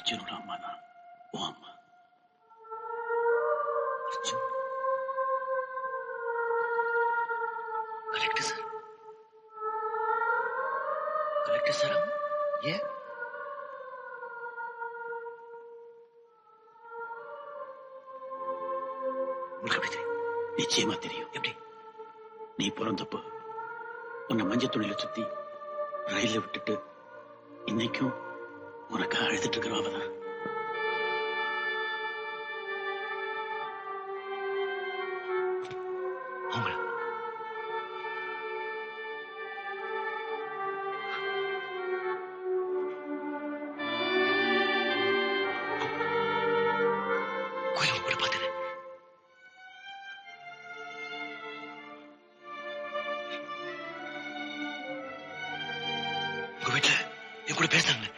அர்ஜுனோட அம்மா தான் உன் அம்மா. Arjun collector sir, collector sir ஏன் உங்களுக்கு எப்படி தெரியும்? நிச்சயமா தெரியும். எப்படி? நீ பிறந்தப்போ உன்னை மஞ்சள் துணியில சுத்தி ரயில விட்டுட்டு இன்னைக்கும் உனக்கு அழுதுட்டு இருக்கிற அவதான். கோயில் கூட பார்த்தது. உங்க வீட்டுல என் கூட பேசினாங்க.